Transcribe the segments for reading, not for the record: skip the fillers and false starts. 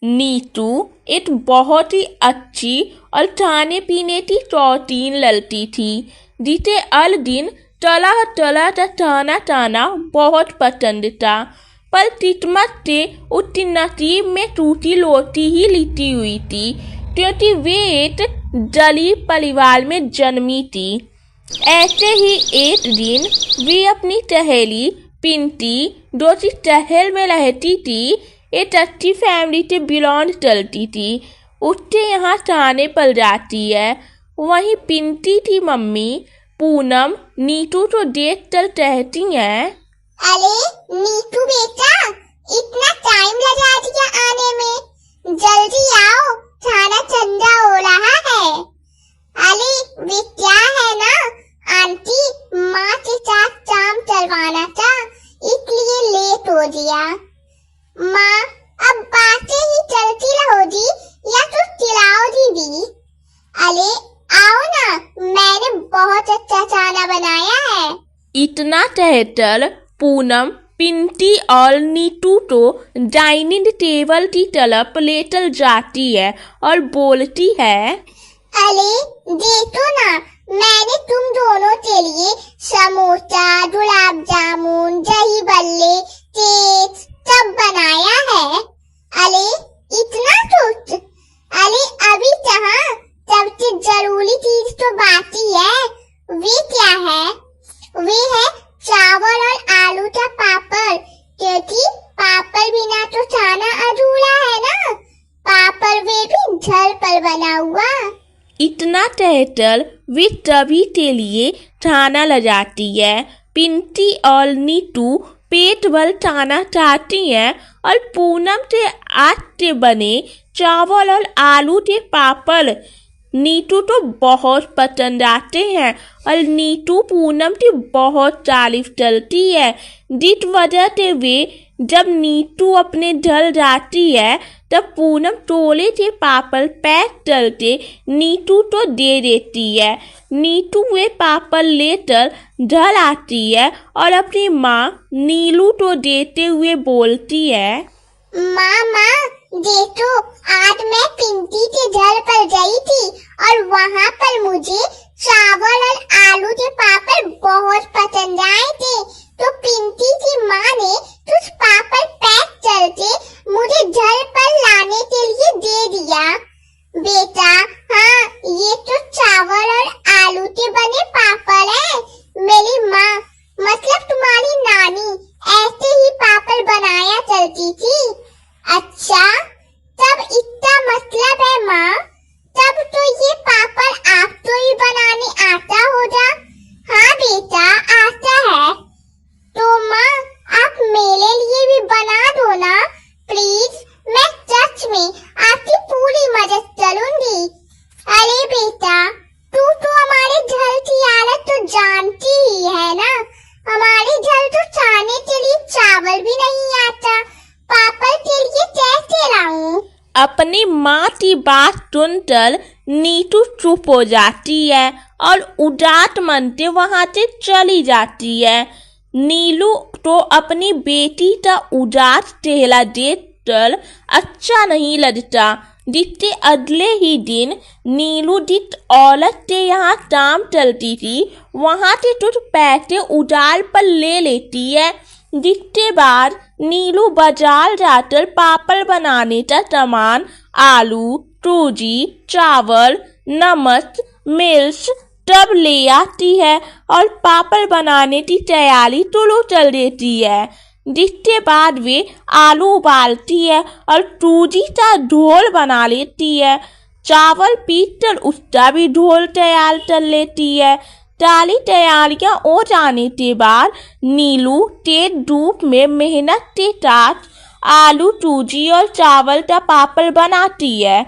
नीतू एक बहुत ही अच्छी और खाने पीने की शौकीन लड़की थी जिसे हर दिन तरह तरह का खाना खाना बहुत पसंद था। पर किस्मत से उसकी नसीब में सूखी रोटी ही लिखी हुई थी क्योंकि वे एक गरीब परिवार में जन्मी थी। ऐसे ही एक दिन वे अपनी सहेली पिंकी जो कि शहर में रहती थी, एक अच्छी फैमिली से बिलोंग करती थी, उसके यहाँ खाने पर जाती है। वहीं पिंकी की मम्मी पूनम नीतू को देख कर कहती है, अरे नीतू बेटा, इतना टाइम लगा दिया आने में, जल्दी आओ, खाना ठंडा हो रहा है। अरे वे क्या है ना आंटी, माँ के साथ काम चलवाना था इसलिए लेट हो गया। माँ अब बातें ही चलती रहोगी या तो चिल्लाओगी भी? अरे आओ ना, मैंने बहुत अच्छा खाना बनाया है। इतना कहकर पूनम पिंकी और नीतू को डाइनिंग टेबल की तरफ लेकर जाती है और बोलती है, अरे देखो ना, मैंने तुम दोनों के लिए समोसा, गुलाब जामुन, दही बल्ले, केक सब बनाया है। अरे इतना कुछ? अरे अभी कहाँ, सबसे जरूरी चीज तो बाकी है। वे क्या है? वे है चावल और आलू का पापड़, क्योंकि पापड़ बिना तो खाना अधूरा है ना। पापड़ वे भी घर पर बना हुआ। इतना कहकर वे सभी के लिए खाना ले जाती है। पिंकी और नीतू पेट भर खाना खाती हैं और पूनम से आटे से बने चावल और आलू के पापड़ नीतू तो बहुत पसंद आते हैं और नीतू पूनम की बहुत तारीफ करती है, जिस वजह से वे जब नीतू अपने घर जाती है तब पूनम टोले से पापड़ पैक करके नीतू को दे देती है। नीतू वे पापड़ लेकर घर आती है और अपनी माँ नीलू को देते हुए बोलती है, माँ देखो, आज मैं पिंकी के घर पर गई थी और वहाँ पर मुझे चावल और आलू के पापड़ बहुत पसंद आए थे, तो पिंकी की माँ ने कुछ पापड़ पैक करके मुझे घर पर लाने के लिए दे दिया। बेटा, हाँ, ये तो चावल और आलू के बने पापड़ है। मेरी माँ, मतलब तुम्हारी नानी, ऐसे ही पापड़ बनाया करती थी। अच्छा, तब इतना मतलब है माँ, तब तो ये पापड़ आपको ही बनाने आता होगा। हाँ बेटा, आता है। तो माँ, आप मेरे लिए भी बना दो ना प्लीज, मैं सच में आपकी पूरी मदद करूंगी। अरे बेटा, तू तो हमारे घर की हालत तो जानती ही है ना। हमारे घर तो खाने के लिए चावल भी नहीं आता, पापड़ के लिए कैसे लाऊं? अपनी माँ की बात सुनकर नीतू चुप हो जाती है और उदास मन से वहाँ से चली जाती है। नीलू तो अपनी बेटी का उदास चेहरा देखकर अच्छा नहीं लगता, जिसके अगले ही दिन नीलू जिस औरत से यहाँ काम चलती थी वहाँ से कुछ पैसे उधार पर ले लेती है, जिसके बाद नीलू बाजार जाकर पापड़ बनाने का सामान आलू, सूजी, चावल, नमक, मिर्च सब ले आती है और पापड़ बनाने की तैयारी शुरू कर देती है, जिसके बाद वे आलू उबालती है और सूजी का घोल बना लेती है। चावल पीसकर उसका भी घोल तैयार कर लेती है। सारी तैयारियां हो जाने के बाद नीलू तेज धूप में मेहनत के साथ आलू, सूजी और चावल का पापड़ बनाती है।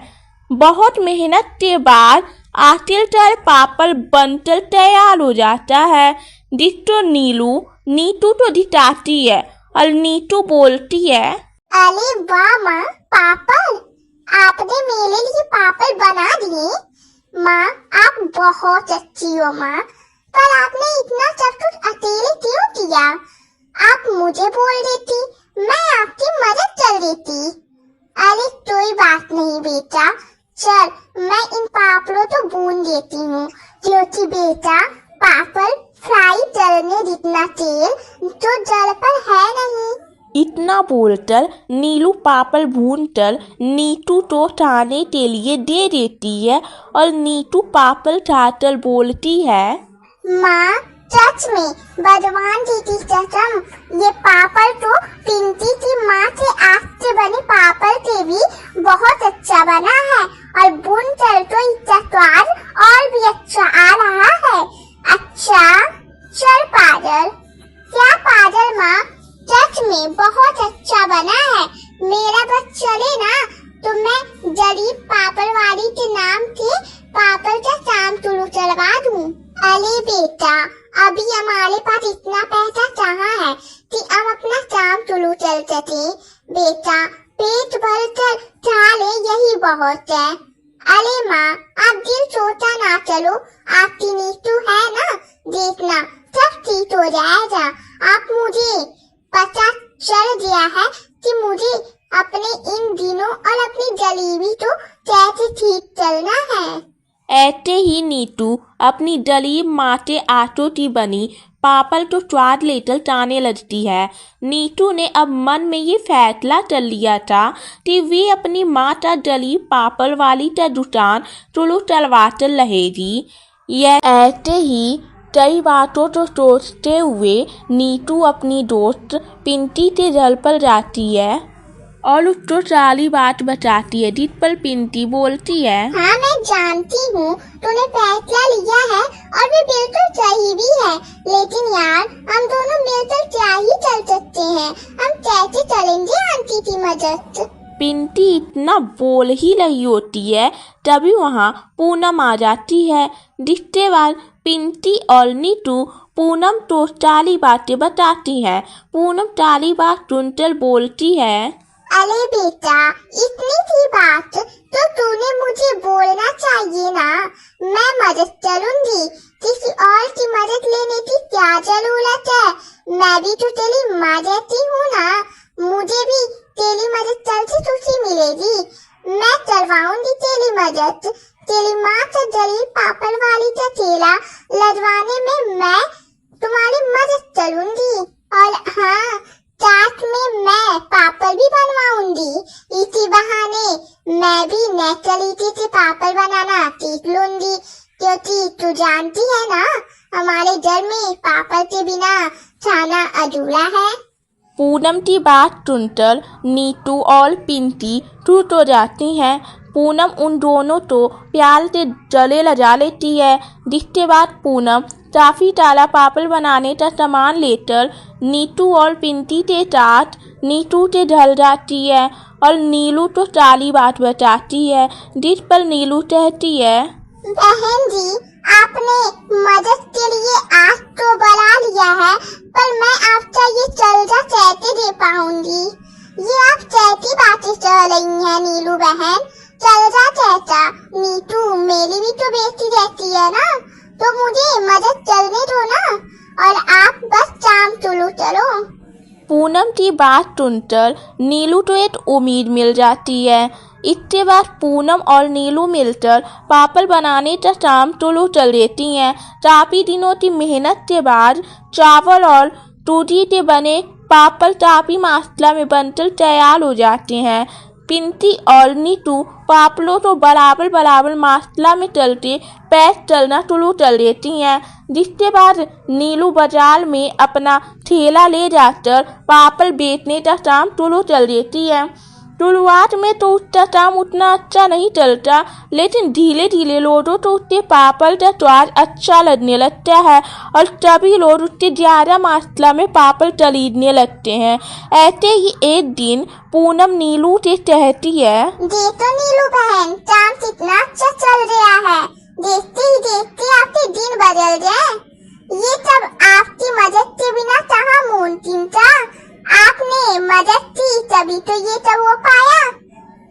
बहुत मेहनत के बाद आखिरकार पापड़ बनकर तैयार हो जाता है, जिसको नीतू को दिखाती है और नीतू बोलती है, अरे वाह माँ, पापड़, आपने मेरे लिए पापड़ बना दिए। माँ, आप बहुत अच्छी हो माँ, पर आपने इतना सब कुछ अकेले क्यों किया? आप मुझे बोल देती, मैं आपकी मदद कर देती। अरे कोई बात नहीं बेटा, चल मैं इन पापड़ों तो भून देती हूँ, क्योंकि बेटा पापड़ फ्राई करने जितना तेल तो जल पर है नहीं। इतना बोलकर नीलू पापड़ भूनकर नीतू को खाने के लिए दे देती है और नीतू पापड़ खाकर बोलती है, माँ सच में भगवान जी की कसम, ये पापड़ तो पिंकी की माँ के हाथ से बने पापड़ से भी बहुत अच्छा बना है और भून कर तो इसका स्वाद और भी अच्छा आ रहा है। अच्छा चल पागल, क्या पागल माँ, सच में बहुत अच्छा बना है। मेरा बस चले ना तो मैं गरीब पापड़ वाली के नाम से पापड़ का काम शुरू करवा दूँ। अरे बेटा अभी हमारे पास इतना पैसा कहाँ है कि हम अपना काम शुरू कर सके। बेटा पेट भर कर खा ले, यही बहुत है। अरे माँ आप दिल सोचा ना करो, आपकी नीतू है ना, देखना सब ठीक हो जाएगा। आप मुझे पता चल गया है कि मुझे अपने इन दिनों और अपनी गरीबी को कैसे ठीक करना है। ऐसे ही नीतू अपनी गरीब माँ के आटो की बनी पापड़ को स्वाद लेकर खाने लगती है। नीतू ने अब मन में ये फैसला कर लिया था कि वे अपनी माँ का गरीब पापड़ वाली का दुकान शुरू करवाकर रहेगी। यह ऐसे ही कई बातों को सोचते हुए नीतू अपनी दोस्त पिंकी के घर पर जाती है और उसको सारी बात बताती है, जिस पर पिंकी बोलती है, हाँ मैं जानती हूँ तूने फैसला लिया है और भी बिल्कुल सही भी है, लेकिन यार हम दोनों मिलकर क्या ही कर सकते हैं, हम कैसे चलेंगे आंटी की मदद। पिंकी इतना बोल ही रही होती है तभी वहाँ पूनम आ जाती है, जिसके बाद पिंकी और नीतू पूनम को सारी बातें बताती हैं। पूनम सारी बात सुनकर बोलती है, अरे बेटा इतनी सी बात तो तूने मुझे बोलना चाहिए ना, मैं मदद करूंगी, किसी और की मदद लेने की क्या जरूरत है, मैं भी तो तेरी माँ जैसी हूँ ना, मुझे भी तेरी मदद जल्दी तुझे मिलेगी, मैं करवाऊंगी तेरी मदद। तेरी माँ का गरीब पापड़ वाली का ठेला लगवाने में मैं तुम्हारी मदद करूंगी और हाँ साथ में मैं पापड़ भी बनवाऊंगी, इसी बहाने मैं भी नेचुरलिटी से पापड़ बनाना सीख लूंगी, क्योंकि तू जानती है ना हमारे घर में पापड़ के बिना खाना अधूरा है। पूनम की बात सुनकर नीतू और पिंकी चुप हो जाती हैं। पूनम उन दोनों को प्यार से गले लगा लेती है, जिसके बाद पूनम काफी सारा पापड़ बनाने का सामान लेकर नीतू और पिंकी के साथ नीतू के घर जाती है और नीलू को सारी बात बताती है, जिस पर नीलू कहती है, बहन जी आपने मदद के लिए आज तो बुला लिया है, पर मैं आपका ये चलता कैसे दे पाऊंगी, ये आप कैसी बातें कर रही हैं नीलू बहन, चलता कैसा, नीतू मेरी भी तो बेटी रहती है ना, तो मुझे मदद करने दो ना, और आप बस काम शुरू करो। पूनम की बात सुनकर नीलू को एक उम्मीद मिल जाती है। इसके बाद पूनम और नीलू मिलकर पापड़ बनाने का काम शुरू कर देती हैं। काफी दिनों की मेहनत के बाद चावल और सूजी के बने पापड़ काफी मात्रा में बनकर तैयार हो जाते हैं। पिंकी और नीतू पापड़ों को बराबर बराबर मात्रा में तलते पैक करना शुरू कर देती हैं, जिसके बाद नीलू बाजार में अपना ठेला ले जाकर पापड़ बेचने का काम शुरू कर देती है। शुरुआत में तो उसका काम उतना अच्छा नहीं चलता, लेकिन धीरे धीरे लोगों को उसके पापड़ का स्वाद अच्छा लगने लगता है और सभी लोग उससे ज्यादा मात्रा में पापड़ खरीदने लगते हैं। ऐसे ही एक दिन पूनम नीलू से कहती है, देखो नीलू बहन काम कितना अच्छा चल रहा है, देखते ही देखते आपके दिन बदल गए, ये सब आपकी मदद के बिना कहाँ मुमकिन था, आपने मदद की तभी तो ये सब हो पाया।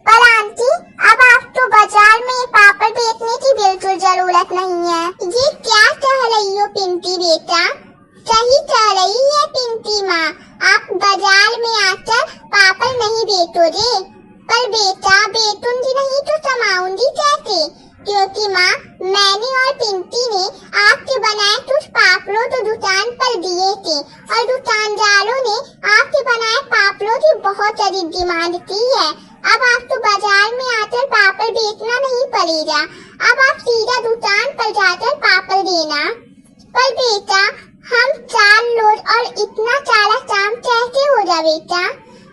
पर आंटी अब आपको बाजार में पापड़ बेचने की बिल्कुल जरूरत नहीं है। ये क्या कह रही हो पिंकी बेटा? सही कह रही है पिंकी माँ, आप बाजार में आकर पापड़ नहीं बेचोगे, पर पापड़ बेचना नहीं पड़ेगा। अब आप सीधा दुकान पर जाकर पापड़ देना। पर बेटा, हम 4 लोग और इतना सारा काम कैसे होगा बेटा?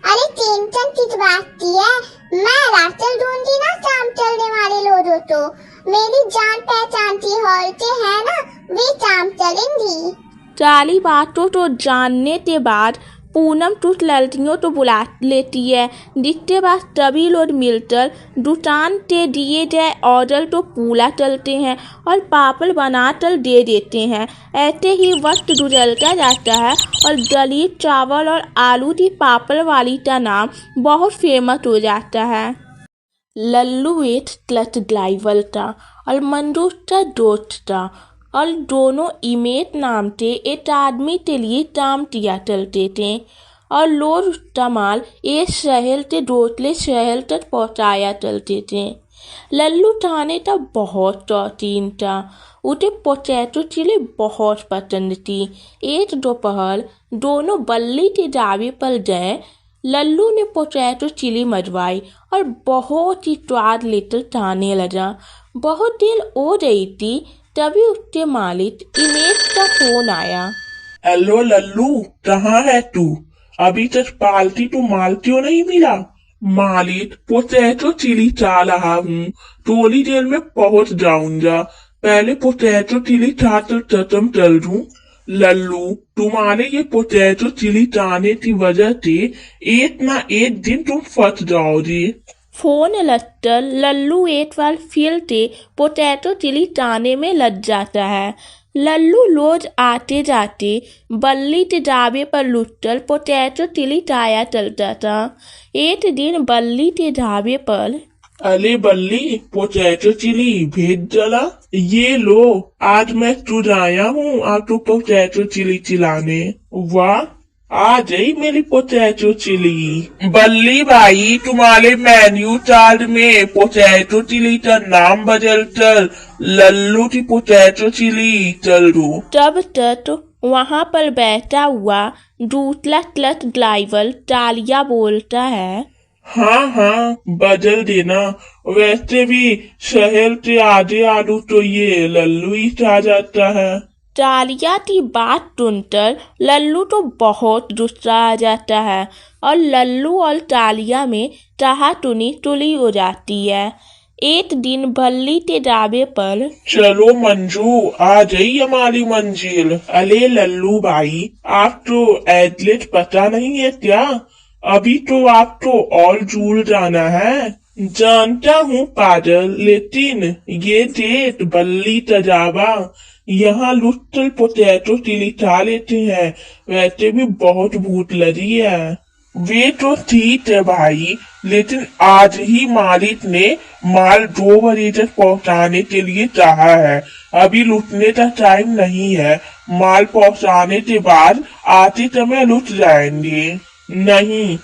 अरे टेंशन किस बात की है, मैं रास्ते ढूंढी ना काम चलने वाले लोगों को। मेरी जान पहचान की औरतें है ना, वे काम चलेंगी। सारी बातों तो जानने के बाद पूनम कुछ लड़कियों को बुला लेती है, जिसके बाद सभी लोग मिलकर दुकान के दिए गए ऑर्डर को पूरा करते हैं और पापड़ बनाकर दे देते हैं। ऐसे ही वक्त गुजरता जाता है और दलित चावल और आलू की पापड़ वाली का नाम बहुत फेमस हो जाता है। लल्लू एक क्लच ड्राइवर था और मंजू का दोस्त था और दोनों इमेज नाम के एक आदमी के लिए काम किया करते थे और लोग उसका माल एक शहर से दूसरे शहर तक पहुंचाया करते थे। लल्लू खाने का बहुत शौकीन था, उसे पोटैटो चिली बहुत पसंद थी। एक दोपहर दोनों बल्ली के ढाबे पर गए। लल्लू ने पोटैटो चिली मंगवाई और बहुत ही स्वाद लेकर खाने लगा। बहुत देर हो रही थी, तभी उसके मालिक इमेज का फोन आया। हेलो लल्लू, कहाँ है तू? अभी तक पालती तो माल क्यों नहीं मिला? मालिक, पोटैटो चिली चाह रहा हूँ, थोड़ी देर में पहुँच जाऊंगा। पहले पोटैटो चिली खाकर खत्म कर दूं। लल्लू, तुम्हारे ये पोटैटो चिली खाने की वजह से एक ना एक दिन तुम फंस जाओगे। फोन लगकर लल्लू एक बार फिर से पोटैटो चिली खाने में लग जाता है। लल्लू रोज आते जाते बल्ली के ढाबे पर लुटकर पोटैटो चिली खाया करता था। एक दिन बल्ली के ढाबे पर, अरे बल्ली, पोटैटो चिली भेज जला। ये लो, आज मैं तुझ आया हूँ आपको पोटैटो चिली खिलाने। वाह, आ गई मेरी पोटैटो चिली। बल्ली भाई, तुम्हारे मेन्यू चार्ट में पोटैटो चिली का नाम बदल कर लल्लू की पोटैटो चिली कर दो। तब तक वहाँ पर बैठा हुआ दूसरा क्लच ड्राइवर तालिया बोलता है, हाँ हाँ, बदल देना। वैसे भी शहर के आधे आलू तो ये लल्लू ही खा जाता है। तालिया की बात सुनकर लल्लू तो बहुत गुस्सा आ जाता है और लल्लू और तालिया में कहासुनी तुली हो जाती है। एक दिन बल्ली के ढाबे पर, चलो मंजू, आ गई हमारी मंजिल। अरे लल्लू भाई, आपको एड्रेस पता नहीं है क्या? अभी तो आपको और दूर जाना है। जानता हूँ पागल, लेकिन ये देख बल्ली का ढाबा, यहाँ लुटल पोटैटो चिली खा लेते हैं। वैसे भी बहुत भूख लगी है। वे तो ठीक है भाई, लेकिन आज ही मालिक ने माल 2 बजे तक पहुँचाने के लिए कहा है। अभी लुटने का टाइम नहीं है। माल पहुँचाने के बाद आते समय लुट जाएंगे। नहीं,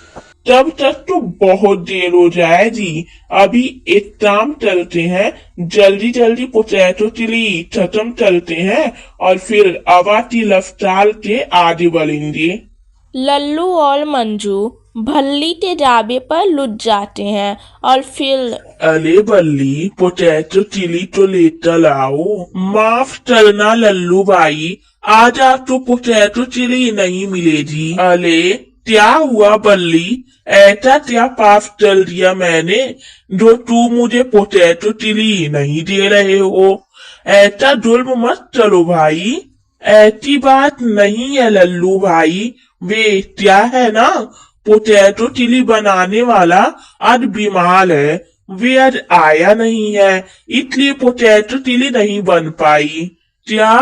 तब तक तो बहुत देर हो जाएगी। अभी एक काम करते हैं, जल्दी जल्दी पोटैटो चिली खत्म करते हैं और फिर हवा की रफ्तार के आगे बढ़ेंगे। लल्लू और मंजू भल्ली के ढाबे पर लुट जाते हैं और फिर, अरे बल्ली, पोटैटो चिली तो लेकर आओ। माफ करना लल्लू भाई, आज आपको पोटैटो चिली नहीं मिलेगी। अरे क्या हुआ बल्ली, ऐसा क्या पाप कर दिया मैंने जो तू मुझे पोटैटो चिली नहीं दे रहे हो? ऐसा जुल्म मत चलो भाई। ऐसी बात नहीं है लल्लू भाई, वे क्या है ना, पोटैटो चिली बनाने वाला आज बीमार है। वे आज आया नहीं है, इसलिए पोटैटो चिली नहीं बन पाई। क्या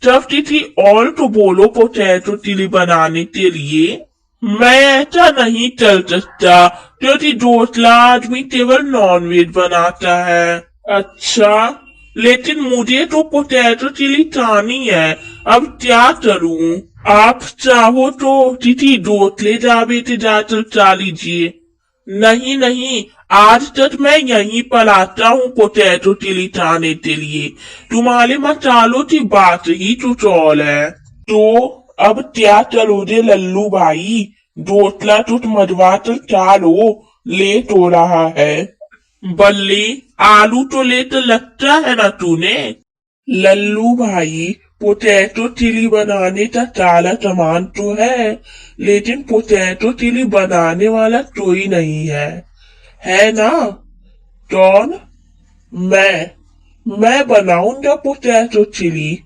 सब किसी और को बोलो पोटैटो चिली बनाने के लिए। मैं ऐसा नहीं चल सकता क्योंकि दूसरा आदमी केवल नॉनवेज बनाता है। अच्छा, लेकिन मुझे तो पोटैटो चिली खानी है, अब क्या करूं? आप चाहो तो किसी दूसरे ढाबे से जाकर खा लीजिए। नहीं नहीं, आज तक मैं यहीं पर आता हूँ पोटैटो चिली खाने के लिए। तुम्हारे मसालों की बात ही कुछ और है। तो अब क्या करोगे लल्लू भाई? दूसरा कुछ मजवा कर क्या लो, लेट हो रहा है। बल्ली आलू तो लेकर लगता है ना तूने। लल्लू भाई पोटैटो चिली बनाने का सारा सामान तो है, लेकिन पोटैटो चिली बनाने वाला कोई नहीं है ना? कौन? मैं बनाऊंगा पोटैटो चिली।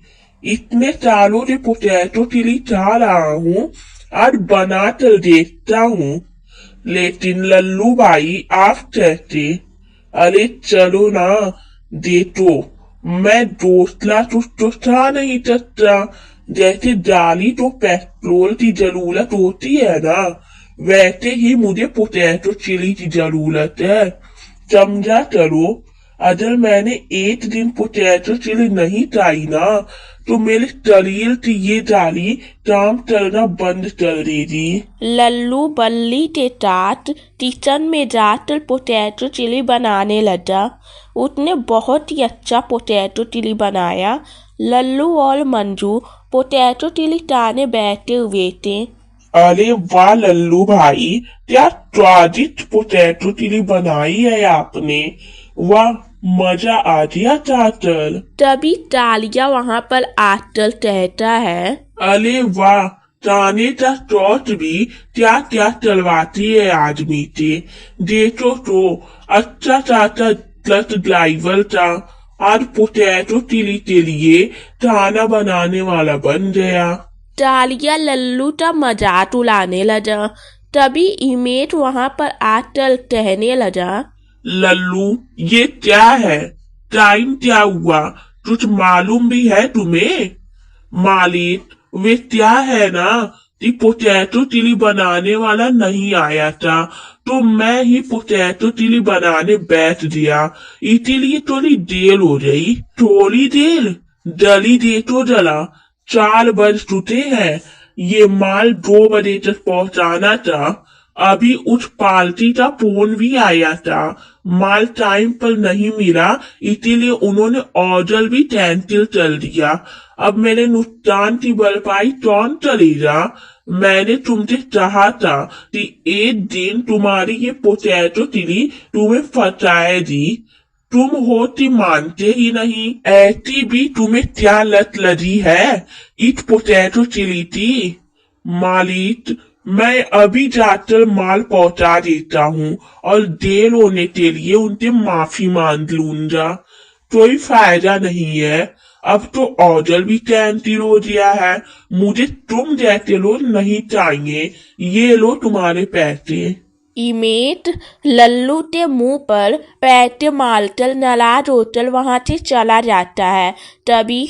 इतने सालों से पोटैटो चिली खा रहा हूँ, आज बना कर देखता हूँ। लेकिन लल्लू भाई आप कहते, अरे चलो ना, देखो मैं दोस्तला तो था नहीं सकता। जैसे डाली तो पेट्रोल की जरूरत होती है ना, वैसे ही मुझे पोटैटो चिली की जरूरत है। समझा करो, अगर मैंने एक दिन पोटैटो चिली नहीं खाई ना, तो मेरे शरीर की ये डाली काम करना बंद कर देगी। लल्लू बल्ली के साथ किचन में जाकर पोटैटो चिली बनाने लगा। उसने बहुत ही अच्छा पोटैटो चिली बनाया। लल्लू और मंजू पोटैटो चिली खाने बैठे हुए थे। अरे वाह लल्लू भाई, क्या स्वादिष्ट पोटैटो चिली बनाई है आपने। वाह, मजा आ गया चाचल। तभी तालिया वहां पर आकर कहता है, अरे वाह, खाने का शौक भी क्या क्या चलवाती है आदमी से। देखो तो, अच्छा चाचा ट्रक ड्राइवर था, आज पोटैटो चिली के लिए खाना बनाने वाला बन गया। तालिया लल्लू का मजाक उड़ाने लगा। तभी इमेज वहां पर आकर कहने लगा, लल्लू ये क्या है? टाइम क्या हुआ? कुछ मालूम भी है तुम्हें? मालिक, वे क्या है ना कि पोटैटो चिली बनाने वाला नहीं आया था, तो मैं ही पोटैटो चिली बनाने बैठ गया, इसीलिए थोड़ी देर हो गई। थोड़ी देर? जल्दी दे तो जला, 4 बज चुके हैं। ये माल 2 बजे तक पहुंचाना था। अभी उस पार्टी का फोन भी आया था, माल टाइम पर नहीं मिला, इसीलिए उन्होंने ऑर्डर भी कैंसिल कर दिया। अब मेरे नुकसान की भरपाई कौन करेगा? मैंने तुमसे कहा था कि एक दिन तुम्हारी ये पोटैटो चिली तुम्हें फंसाएगी, तुम हो कि मानते ही नहीं। ऐसी भी तुम्हें क्या लत लगी है इस पोटैटो चिली की? मालिक, मैं अभी जाकर माल पहुंचा देता हूँ और देर होने के लिए उनसे माफी मांग लूंगा। कोई फायदा नहीं है, अब तो ऑर्डर भी कैंसिल हो गया है। मुझे तुम जैसे लोग नहीं चाहिए, ये लो तुम्हारे पैसे। इमेज लल्लू के मुंह पर पैसे मारकर नाराज होकर वहां से चला जाता है। तभी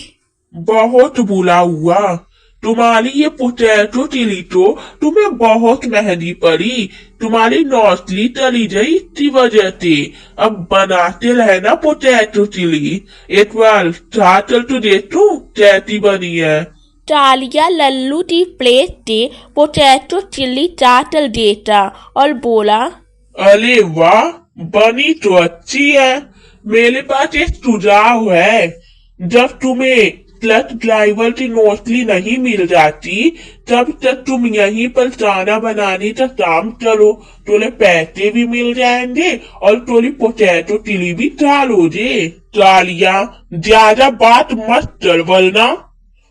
बहुत बुरा हुआ, तुम्हारी ये पोटैटो चिली तो तुम्हें बहुत महंगी पड़ी। तुम्हारी नौकरी चली गई इसी वजह से। अब बनाते रहना पोटैटो चिली, एक बार चाचल तो देखो कैसी बनी है। तालिया लल्लू की प्लेट से पोटैटो चिली चाटल देता और बोला, अरे वाह, बनी तो अच्छी है। मेरे पास एक सुझाव है, जब तुम्हें ट्रक ड्राइवर की नौकरी नहीं मिल जाती, तब तक तुम यहीं पर खाना बनाने का काम करो, थोड़े पैसे भी मिल जाएंगे और थोड़ी पोटैटो चिली भी खा लोगे। तालिया, ज्यादा बात मत कर,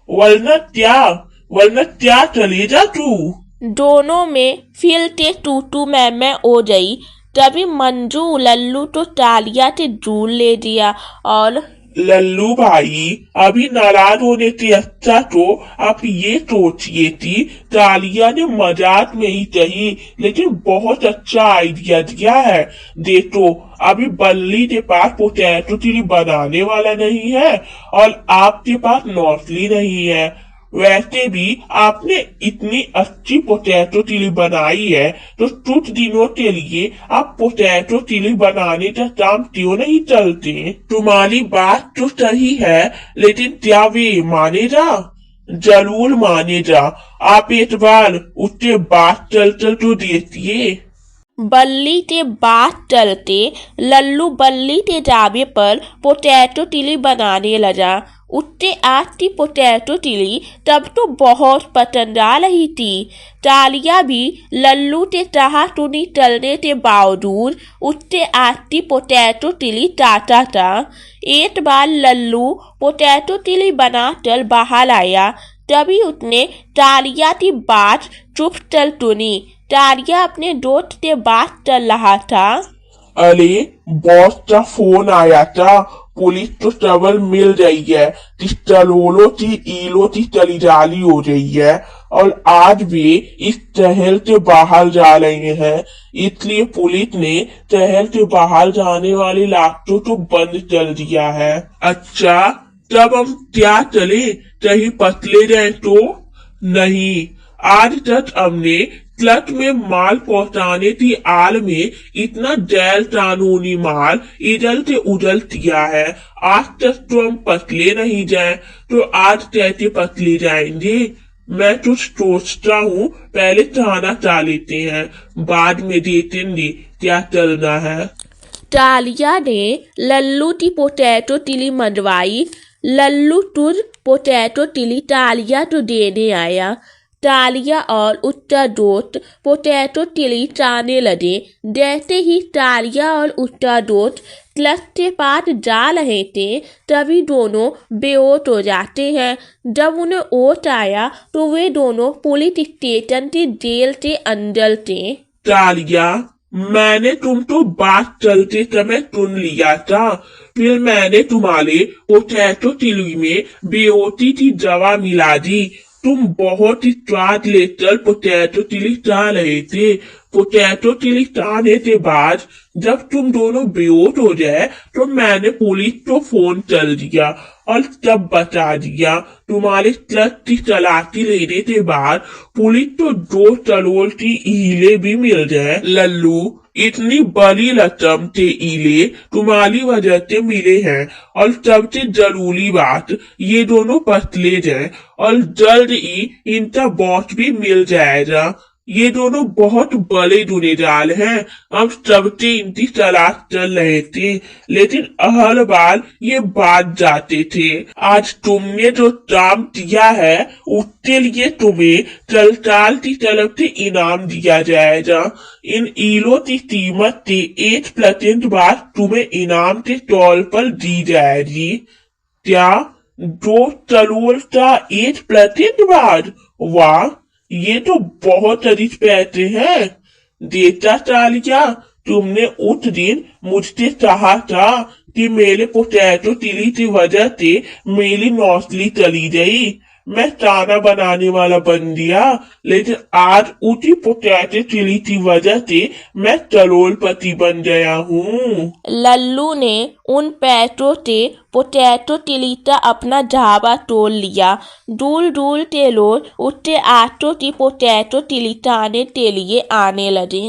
वरना क्या चलेगा तू। दोनों में फिर से टूटू मैं हो गई। तभी मंजू लल्लू तो तालिया से दूर ले दिया और लल्लू भाई, अभी नाराज होने से अच्छा तो आप ये सोचिए कि तालिया ने मजाक में ही कही, लेकिन बहुत अच्छा आइडिया दिया है। देखो, अभी बल्ली के पास पोटैटो चिली बनाने वाला नहीं है और आपके पास नौकरी नहीं है। वैसे भी आपने इतनी अच्छी पोटैटो चिली बनाई है, तो कुछ दिनों के लिए आप पोटैटो चिली बनाने का काम क्यों नहीं चलते? तुम्हारी बात तो सही है, लेकिन क्या वे मानेगा? जरूर मानेगा। आप एक बार उससे बात चल तो देखिए। बल्ली के बात चलते लल्लू बल्ली के ढाबे पर पोटैटो चिली बनाने लगा। उत्ते आती पोटैटो चिली तब तो बहुत पसंद आ रही थी। तालिया भी लल्लू ते चाहा टुनी चलने के बावजूद उत्ते आती पोटैटो चिली चाहता था। एक बार लल्लू पोटैटो चिली बनाकर बाहर आया, तभी उसने तालिया की बात चुप चल सुनी। तालिया अपने दोस्त से बात कर रहा था। अरे बॉस का फोन आया था, पुलिस तो ट्रबल मिल रही है, चलोलो की ईलो की चली जाली हो रही है और आज भी इस शहर से बाहर जा रहे हैं, इसलिए पुलिस ने शहर से बाहर जाने वाले रास्तों को बंद कर दिया है। अच्छा, तब हम क्या चले, कहीं पतले जाए तो? नहीं, आज तक हमने ट्रक में माल पहुंचाने की आड़ में इतना गैर कानूनी माल इधर से उधर किया है। आज तक तो हम पतले नहीं जाए, तो आज कैसे पतले जाएंगे? मैं कुछ सोचता हूँ, पहले थाना जा लेते हैं, बाद में देखेंगे क्या करना है। तालिया ने लल्लू की पोटैटो चिली मंगवाई। लल्लू तुर पोटैटो चिली तालिया को देने आया। तालिया और उसका दोस्त पोटैटो चिली खाने लगे। जैसे ही तालिया और उसका दोस्त ट्रक के पास जा रहे थे, तभी दोनों बेहोश हो जाते हैं। जब उन्हें होश आया तो वे दोनों पुलिस स्टेशन की जेल के अंदर थे। तालिया, मैंने तुमको बात चलते समय सुन लिया था, फिर मैंने तुम्हारे पोटैटो चिली में बेहोशी की दवा मिला दी। तुम बहुत ही स्वाद लेकर पोटैटो चिली खा रहे थे। पोटैटो चिली खाने के बाद जब तुम दोनों बेहोश हो जाए तो मैंने पुलिस को फोन कर दिया और तब बता दिया। तुम्हारे ट्रक की तलाशी लेने के बाद पुलिस को 2 करोड़ की हीले भी मिल जाए। लल्लू, इतनी बड़ी रकम के हीले तुम्हारी वजह से मिले हैं और सबसे जरूरी बात, ये दोनों पतले जाए और जल्द ही इनका बॉस भी मिल जाएगा। ये दोनों बहुत बड़े गुनहगार हैं, हम सबसे इनकी तलाश कर रहे थे, लेकिन हर बार ये बात जाते थे। आज तुमने जो काम किया है उसके लिए तुम्हें सरकार की तरफ से इनाम दिया जाएगा। इन ईलों की कीमत के 1% बाद तुम्हें इनाम के तौर पर दी जाएगी। क्या 2 करोड़ का 1% बाद? वाह, ये तो बहुत अधिक पैसे हैं। देता तालिया, तुमने उस दिन मुझसे कहा था कि मेरे पोटैटो चिली की वजह से मेरी नौकरी चली गई, मैं खाना बनाने वाला बन गया, लेकिन आज उसी पोटैटो चिली की वजह से मैं करोड़पति बन गया हूँ। लल्लू ने उन पैसों से पोटैटो चिली का अपना ढाबा तोड़ लिया। दूर दूर के लोग उससे आटो की पोटैटो चिली खाने के लिए आने लगे।